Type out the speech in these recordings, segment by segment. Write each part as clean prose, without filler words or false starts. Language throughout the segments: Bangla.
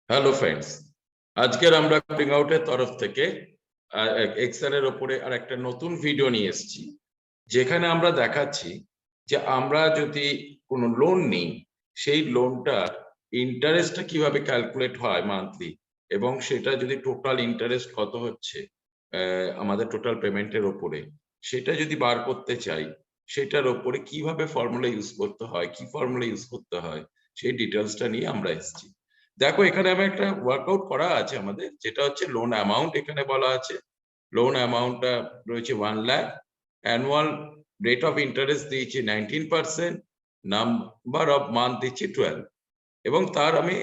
হ্যালো ফ্রেন্ডস, আজকের আমরা কোডিং আউটের তরফ থেকে এক্সেল এর উপরে আর একটা নতুন ভিডিও নিয়ে এসেছি, যেখানে আমরা দেখাচ্ছি যে আমরা যদি কোনো লোন নিই, সেই লোনটার ইন্টারেস্টটা কিভাবে ক্যালকুলেট হয় মান্থলি, এবং সেটা যদি টোটাল ইন্টারেস্ট কত হচ্ছে আমাদের টোটাল পেমেন্টের ওপরে, সেটা যদি বার করতে চাই, সেটার ওপরে কিভাবে ফর্মুলা ইউজ করতে হয়, কি ফর্মুলা ইউজ করতে হয়, সেই ডিটেলসটা নিয়ে আমরা এসেছি। দেখো, এখানে আমি একটা ওয়ার্কআউট করা আছে আমাদের, যেটা হচ্ছে লোন অ্যামাউন্ট। এখানে বলা আছে লোন অ্যামাউন্টটা রয়েছে 1 lakh, annual rate of interest দিয়েছি 19%, নাম্বার অফ মান্থ দিচ্ছি 12, এবং তার আমি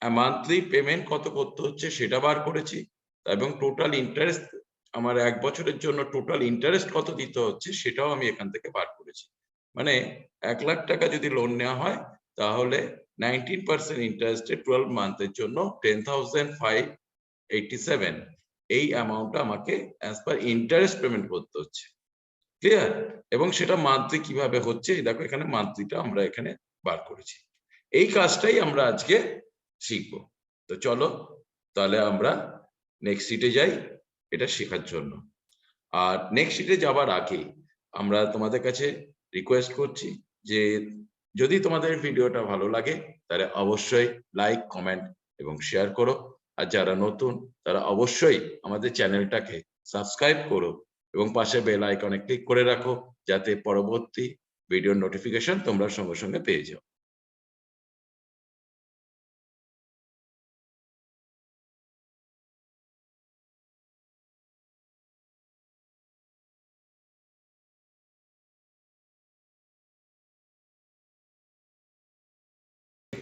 মান্থলি পেমেন্ট কত করতে হচ্ছে সেটা বার করেছি, এবং টোটাল ইন্টারেস্ট আমার 1 বছরের জন্য টোটাল ইন্টারেস্ট কত দিতে হচ্ছে সেটাও আমি এখান থেকে বার করেছি। মানে 1 লাখ টাকা যদি লোন নেওয়া হয়, তাহলে 19% ইন্টারেস্টে 12 মান্থের জন্য 10,587 এই অ্যামাউন্টটা আমাকে অ্যাজ পার ইন্টারেস্ট পেমেন্ট করতে হচ্ছে। ক্লিয়ার? এবং সেটা মান্থলি কিভাবে হচ্ছে, দেখো এখানে মান্থলিটা আমরা এখানে বার করেছি। এই কাজটাই আমরা আজকে শিখবো। তো চলো তাহলে আমরা নেক্সট শিটে যাই এটা শেখার জন্য। আর নেক্সট শিটে যাওয়ার আগে আমরা তোমাদের কাছে রিকোয়েস্ট করছি যে যদি তোমাদের ভিডিওটা ভালো লাগে, তাহলে অবশ্যই লাইক, কমেন্ট এবং শেয়ার করো। আর যারা নতুন, তারা অবশ্যই আমাদের চ্যানেলটাকে সাবস্ক্রাইব করো এবং পাশে বেল আইকনে ক্লিক করে রাখো, যাতে পরবর্তী ভিডিওর নোটিফিকেশন তোমরা সঙ্গে সঙ্গে পেয়ে যাও।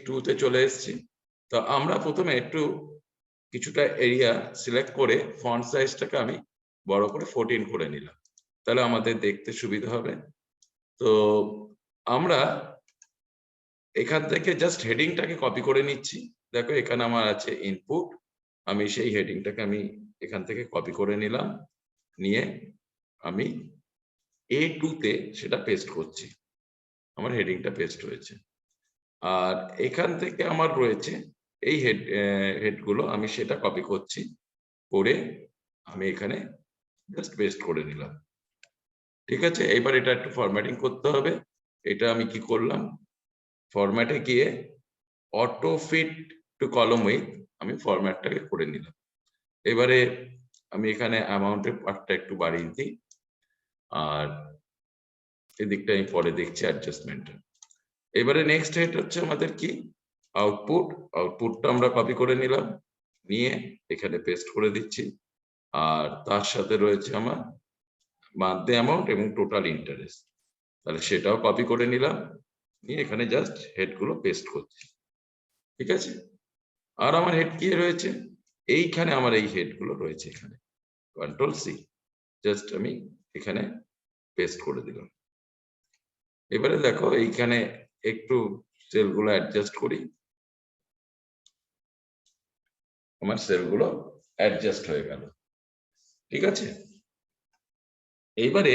টুতে চলে এসেছি। তো আমরা প্রথমে একটু কিছুটা এরিয়া সিলেক্ট করে ফন্ট সাইজটাকে আমি বড় করে 14 করে নিলাম, তাহলে আমাদের দেখতে সুবিধা হবে। তো আমরা এখান থেকে জাস্ট হেডিংটাকে কপি করে নিচ্ছি। দেখো এখানে আমার আছে ইনপুট, আমি সেই হেডিংটাকে আমি এখান থেকে কপি করে নিলাম, নিয়ে আমি A2 তে সেটা পেস্ট করছি। আমার হেডিংটা পেস্ট হয়েছে। আর এখান থেকে আমার রয়েছে এই হেডগুলো, আমি সেটা কপি করছি, করে আমি এখানে জাস্ট পেস্ট করে নিলাম। ঠিক আছে, এবার এটা একটু ফরম্যাটিং করতে হবে। এটা আমি কি করলাম, ফরম্যাটে গিয়ে অটো ফিট টু কলম উইথ আমি ফরম্যাটটাকে করে নিলাম। এবারে আমি এখানে অ্যামাউন্টের পার্টটা একটু বাড়িয়ে দিই, আর এদিকটা আমি পরে দেখছি অ্যাডজাস্টমেন্টটা। এবারে নেক্সট হেড হচ্ছে আমাদের কি, আউটপুট। আউটপুটটা আমরা কপি করে নিলাম, নিয়ে এখানে পেস্ট করে দিচ্ছি। আর তার সাথে রয়েছে আমার মান্থলি অ্যামাউন্ট এবং টোটাল ইন্টারেস্ট, তাহলে সেটাও কপি করে নিলাম, নিয়ে এখানে জাস্ট হেডগুলো পেস্ট করছি। ঠিক আছে, আর আমার হেড কি রয়েছে, এইখানে আমার এই হেডগুলো রয়েছে, এখানে কন্ট্রোল সি, জাস্ট আমি এখানে পেস্ট করে দিলাম। এবারে দেখো এইখানে একটু সেলগুলো অ্যাডজাস্ট করি, আমার সেলগুলো অ্যাডজাস্ট হয়ে গেল। ঠিক আছে, এইবারে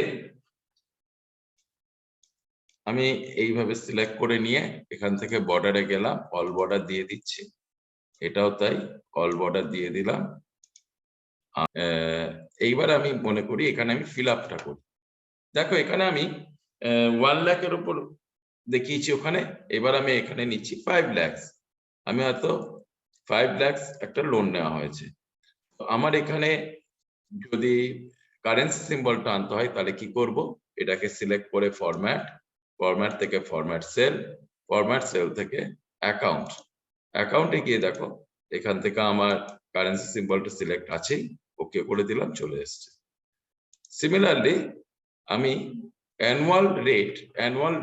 আমি এইভাবে সিলেক্ট করে নিয়ে এখান থেকে বর্ডারে গেলাম, অল বর্ডার দিয়ে দিচ্ছি। এটাও তাই, অল বর্ডার দিয়ে দিলাম। এইবার আমি মনে করি এখানে আমি ফিল আপটা করি। দেখো এখানে আমি 1 লাখের উপর দেখিয়েছি ওখানে, এবার আমি এখানে নিচ্ছি 5 লাখ। আমি হয়তো 5 লাখ একটা লোন নেওয়া হয়েছে। তো আমার এখানে যদি কারেন্সি সিম্বলটা আনতে হয়, তাহলে কি করব, এটাকে সিলেক্ট করে ফরম্যাট, ফরম্যাট থেকে ফরম্যাট সেল থেকে অ্যাকাউন্ট, অ্যাকাউন্টে গিয়ে দেখো এখান থেকে আমার কারেন্সি সিম্বলটা সিলেক্ট আছেই, ওকে করে দিলাম, চলে এসছে। সিমিলারলি আমি অ্যানুয়াল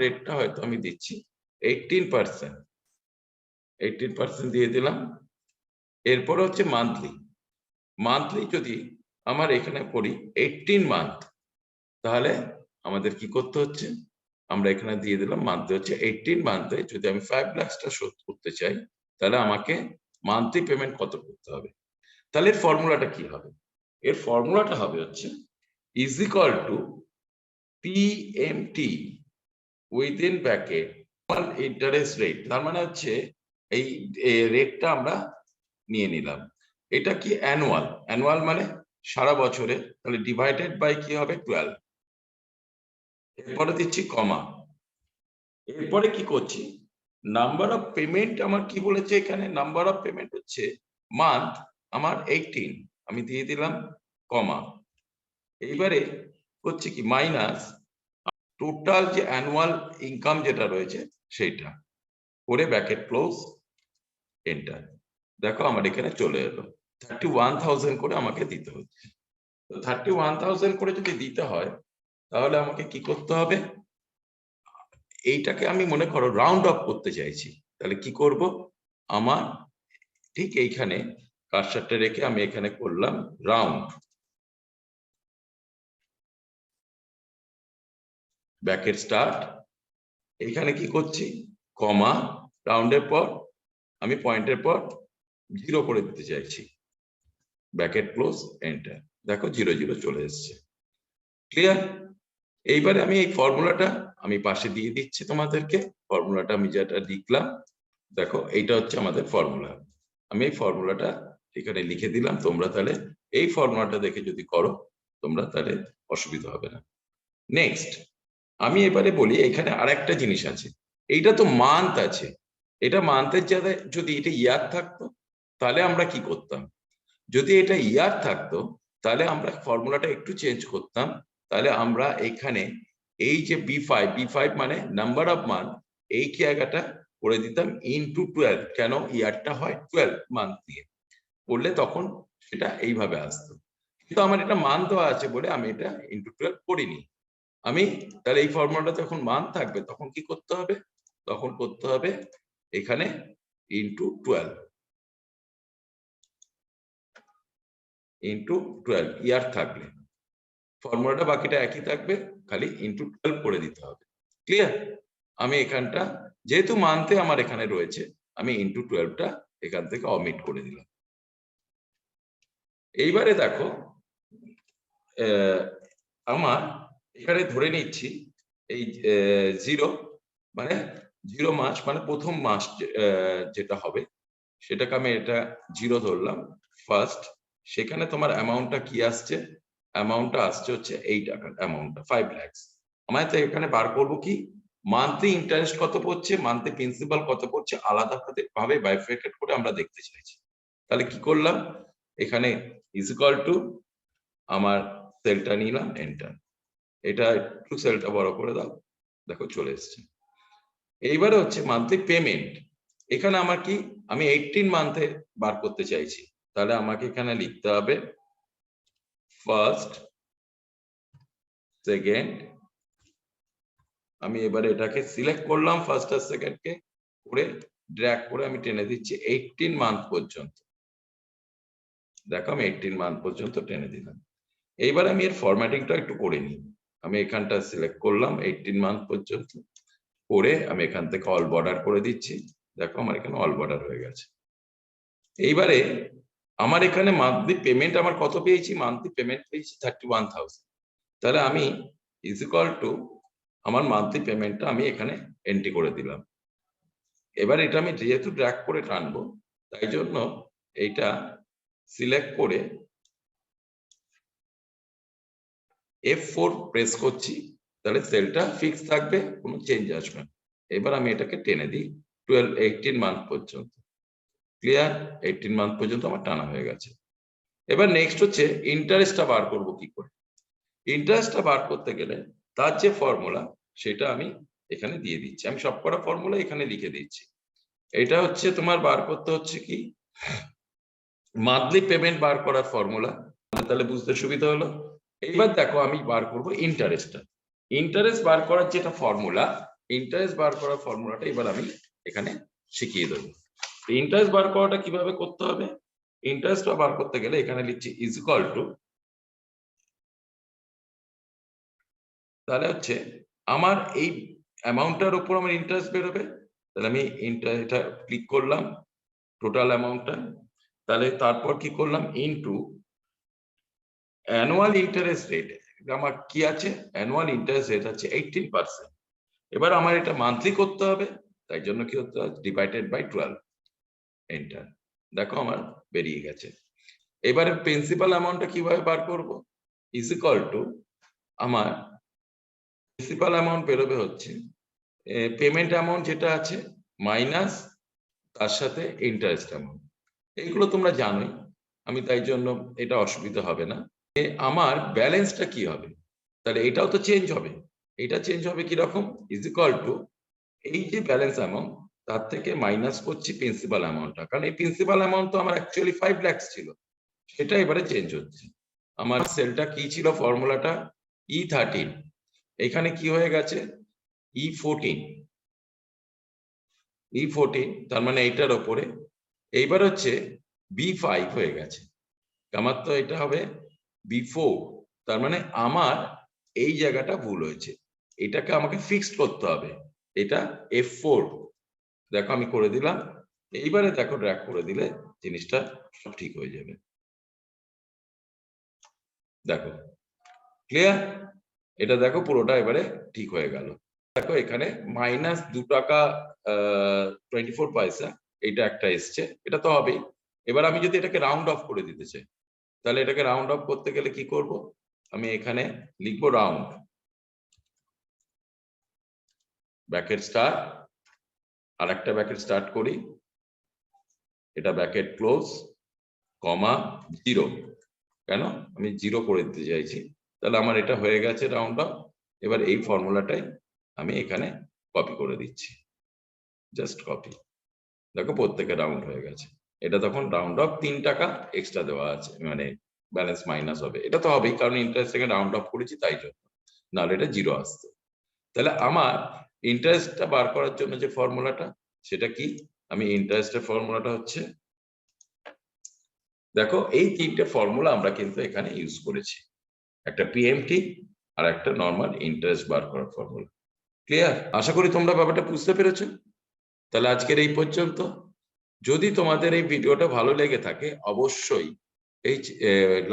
রেটটা হয়তো আমি দিচ্ছি 18% দিয়ে দিলাম। এরপর হচ্ছে মান্থলি যদি আমার এখানে করি 18 মান্থ, তাহলে আমাদের কি করতে হচ্ছে, আমরা এখানে দিয়ে দিলাম মান্থলি হচ্ছে 18 মান্থে যদি আমি 5 লাখটা শোধ করতে চাই, তাহলে আমাকে মান্থলি পেমেন্ট কত করতে হবে। তাহলে এর ফর্মুলাটা কি হবে, এর ফর্মুলাটা হবে হচ্ছে is equal to PMT within bracket interest rate. তার মানে হচ্ছে এই রেটটা আমরা নিয়ে নিলাম। এটা কি অ্যানুয়াল, অ্যানুয়াল মানে সারা বছরে, তাহলে ডিভাইডেড বাই কি হবে 12। এরপরে দিচ্ছি কমা। এরপরে কি করছি, নাম্বার অফ পেমেন্ট আমার কি বলেছে এখানে, নাম্বার অফ পেমেন্ট হচ্ছে মান্থ আমার 18, আমি দিয়ে দিলাম কমা। এইবারে হচ্ছে কি মাইনাস টোটাল যে অ্যানুয়াল ইনকাম যেটা রয়েছে সেইটা, করে ব্র্যাকেট ক্লোজ, এন্টার। দেখো আমার এখানে চলে এলো 31,000 করে আমাকে দিতে হচ্ছে। তো 31,000 করে যদি দিতে হয় তাহলে আমাকে কি করতে হবে, এইটাকে আমি মনে করো রাউন্ড অফ করতে চাইছি, তাহলে কি করব, আমার ঠিক এইখানে কার্সারটা রেখে আমি এখানে করলাম রাউন্ড, ব্র্যাকেট স্টার্ট, এইখানে কি করছি কমা, রাউন্ডের পর আমি পয়েন্টের পর 0 করে দিতে চাইছি, ব্র্যাকেট ক্লোজ, এন্টার। দেখো 0 0 চলে এসেছে। ক্লিয়ার? এইবারে আমি এই ফর্মুলাটা আমি পাশে দিয়ে দিচ্ছি তোমাদেরকে, ফর্মুলাটা আমি যেটা লিখলাম, দেখো এইটা হচ্ছে আমাদের ফর্মুলা। আমি এই ফর্মুলাটা এখানে লিখে দিলাম, তোমরা তাহলে এই ফর্মুলাটা দেখে যদি করো তোমরা তাহলে অসুবিধা হবে না। নেক্সট আমি এবারে বলি, এখানে আরেকটা জিনিস আছে, এইটা তো মান্থ আছে, এটা মান্থের জায়গায় যদি এটা ইয়ার থাকতো তাহলে আমরা কি করতাম, যদি এটা ইয়ার থাকতো তাহলে আমরা ফর্মুলাটা একটু চেঞ্জ করতাম, তাহলে আমরা এখানে এই যে B5 মানে নাম্বার অফ মান্থ, এই জায়গাটা করে দিতাম ইনটু 12, কেন ইয়ারটা হয় 12 মান্থ দিয়ে করলে তখন সেটা এইভাবে আসতো, কিন্তু আমার এটা মান্থ দেওয়া আছে বলে আমি এটা ইনটু 12 করিনি। আমি তাহলে এই ফর্মুলাটা যখন মান থাকবে তখন কি করতে হবে, তখন করতে হবে এখানে ইনটু 12 ইয়ার থাকলে ফর্মুলাটা বাকিটা একই থাকবে, খালি ইনটু 12 করে দিতে হবে। ক্লিয়ার? আমি এখানটা যেহেতু মানতে আমার এখানে রয়েছে আমি ইনটু 12টা এখান থেকে অমিট করে দিলাম। এইবারে দেখো আমার এখানে ধরে নিচ্ছি এই 0 মানে 0 মাস মানে প্রথম মাস যেটা হবে সেটাকে আমি এটা 0 ধরলাম ফার্স্ট, সেখানে তোমার অ্যামাউন্টটা কি আসছে, অ্যামাউন্টটা আসছে হচ্ছে এই টাকার অ্যামাউন্টটা 5 লাখ। আমায় তো এখানে বার করব কি মান্থলি ইন্টারেস্ট কত পড়ছে, মান্থলি প্রিন্সিপাল কত পড়ছে, আলাদা ভাবে বাইফার্কেট করে আমরা দেখতে চাইছি। তাহলে কি করলাম, এখানে ইজ ইকুয়াল টু আমার সেলটা নিলাম, এন্টার। এটা একটু সেলটা বড় করে দাও, দেখো চলে এসছে। এইবারে হচ্ছে মান্থলি পেমেন্ট, এখানে আমার কি আমি 18 মান্থে বার করতে চাইছি, তাহলে আমাকে এখানে লিখতে হবে ফার্স্ট সেকেন্ড, আমি এবারে এটাকে সিলেক্ট করলাম ফার্স্ট আর সেকেন্ডকে, করে ড্র্যাগ করে আমি টেনে দিচ্ছি 18 মান্থ পর্যন্ত। দেখো আমি 18 মান্থ পর্যন্ত টেনে দিলাম। এইবার আমি এর ফরম্যাটিংটা একটু করে নিই, আমি এখানটা সিলেক্ট করলাম 18 মান্থ পর্যন্ত, করে আমি এখান থেকে অল বর্ডার করে দিচ্ছি, দেখো আমার এখানে অল বর্ডার হয়ে গেছে। এইবারে আমার এখানে মান্থলি পেমেন্ট আমার কত পেয়েছি, মান্থলি পেমেন্ট পেয়েছি 31,000, তাহলে আমি ইজ ইকুয়াল টু আমার মান্থলি পেমেন্টটা আমি এখানে এন্ট্রি করে দিলাম। এবার এটা আমি যেহেতু ড্র্যাগ করে টানবো তাই জন্য এইটা সিলেক্ট করে F4 প্রেস করছি, তাহলে সেলটা ফিক্স থাকবে, কোনো চেঞ্জ আসবে না। এবার আমি এটাকে টেনে দিই 18 মান্থ পর্যন্ত। ক্লিয়ার? 18 মান্থ পর্যন্ত আমার টানা হয়ে গেছে। এবার নেক্সট হচ্ছে ইন্টারেস্টটা বার করব কি করে। ইন্টারেস্টটা বার করতে গেলে তার যে ফর্মুলা সেটা আমি এখানে দিয়ে দিচ্ছি, আমি সবকটা ফর্মুলা এখানে লিখে দিচ্ছি। এটা হচ্ছে তোমার বার করতে হচ্ছে কি মান্থলি পেমেন্ট বার করার ফর্মুলা, তাহলে বুঝতে সুবিধা হলো। এইবার দেখো আমি বার করব ইন্টারেস্টটা, ইন্টারেস্ট বার করার যেটা ফর্মুলা, ইন্টারেস্ট বার করার ফর্মুলাটা এবার আমি এখানে শিখিয়ে দেবো। ইন্টারেস্ট বার করাটা কিভাবে করতে হবে, ইন্টারেস্ট বার করতে গেলে এখানে লিখছি ইজ ইকুয়াল টু, তাহলে হচ্ছে আমার এই অ্যামাউন্টটার উপর আমার ইন্টারেস্ট বেরোবে, তাহলে আমি এটা ক্লিক করলাম টোটাল অ্যামাউন্টটা, তাহলে তারপর কি করলাম ইনটু অ্যানুয়াল ইন্টারেস্ট রেট, আমার কি আছে অ্যানুয়াল ইন্টারেস্ট রেট আছে 18%। এবার আমার এটা মান্থলি করতে হবে, তাই জন্য কি হতে হবে ডিভাইডেড বাই 12, এন্টার। দেখো আমার বেরিয়ে গেছে। এবারে প্রিন্সিপাল অ্যামাউন্টটা কিভাবে বার করব? ইজ ইকুয়াল টু আমার প্রিন্সিপাল অ্যামাউন্ট বেরোবে হচ্ছে পেমেন্ট অ্যামাউন্ট যেটা আছে মাইনাস তার সাথে ইন্টারেস্ট অ্যামাউন্ট। এইগুলো তোমরা জানোই, আমি তাই জন্য এটা অসুবিধা হবে না। আমার ব্যালেন্সটা কি হবে? তাহলে এটাও তো চেঞ্জ হবে। এটা চেঞ্জ হবে কি রকম? ইজ ইকুয়াল টু এই যে ব্যালেন্স অ্যামাউন্ট তার থেকে মাইনাস করছি প্রিন্সিপাল অ্যামাউন্টটা, কারণ এই প্রিন্সিপাল অ্যামাউন্ট তো আমার অ্যাকচুয়ালি 5 লাখ ছিল, সেটা এবারে চেঞ্জ হচ্ছে। আমার সেলটা কি ছিল? ফর্মুলাটা E13, এখানে কি হয়ে গেছে? E14, তার মানে এইটার ওপরে এইবার হচ্ছে B5 হয়ে গেছে। আমার তো এটা হবে B4, তার মানে আমার এই জায়গাটা ভুল হয়েছে, এটাকে আমাকে ফিক্সড করতে হবে। এটা F4, দেখো আমি করে দিলাম। এইবারে দেখো ড্র্যাগ করে দিলে জিনিসটা সব ঠিক হয়ে যাবে। দেখো ক্লিয়ার? এটা দেখো পুরোটা এবারে ঠিক হয়ে গেল। দেখো এখানে মাইনাস 2 টাকা 24 পয়সা এইটা একটা এসছে, এটা তো হবেই। এবার আমি যদি এটাকে রাউন্ড অফ করে দিতে চাই, তাহলে এটাকে রাউন্ড অফ করতে গেলে কি করব? আমি এখানে লিখবো রাউন্ড, ব্র্যাকেট স্টার্ট, আর একটা ব্র্যাকেট স্টার্ট করি, এটা ব্র্যাকেট ক্লোজ, কমা 0। কেন? আমি 0 করে দিতে চাইছি। তাহলে আমার এটা হয়ে গেছে রাউন্ড অফ। এবার এই ফর্মুলাটাই আমি এখানে কপি করে দিচ্ছি, জাস্ট কপি। দেখো প্রত্যেকে রাউন্ড হয়ে গেছে। এটা তখন রাউন্ড অফ 3 টাকা এক্সট্রা দেওয়া আছে, মানে ব্যালেন্স মাইনাস হবে। এটা তো হবেই, কারণ ইন্টারেস্ট থেকে রাউন্ড অফ করেছি তাই জন্য, নাহলে এটা 0 আসতো। তাহলে আমার ইন্টারেস্টটা বার করার জন্য যে ফর্মুলাটা, সেটা কি? আমি ইন্টারেস্টের ফর্মুলাটা হচ্ছে, দেখো এই 3টে ফর্মুলা আমরা কিন্তু এখানে ইউজ করেছি, একটা পিএমটি আর একটা নর্মাল ইন্টারেস্ট বার করার ফর্মুলা। ক্লিয়ার? আশা করি তোমরা ব্যাপারটা বুঝতে পেরেছো। তাহলে আজকের এই পর্যন্ত। যদি তোমাদের এই ভিডিওটা ভালো লেগে থাকে অবশ্যই এই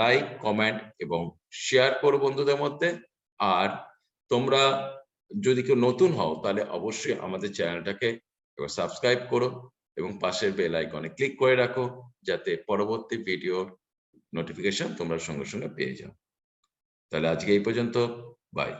লাইক, কমেন্ট এবং শেয়ার করো বন্ধুদের মধ্যে। আর তোমরা যদি কেউ নতুন হও তাহলে অবশ্যই আমাদের চ্যানেলটাকে সাবস্ক্রাইব করো এবং পাশের বেল আইকনে ক্লিক করে রাখো, যাতে পরবর্তী ভিডিওর নোটিফিকেশন তোমরা সঙ্গে সঙ্গে পেয়ে যাও। তাহলে আজকে এই পর্যন্ত, বাই।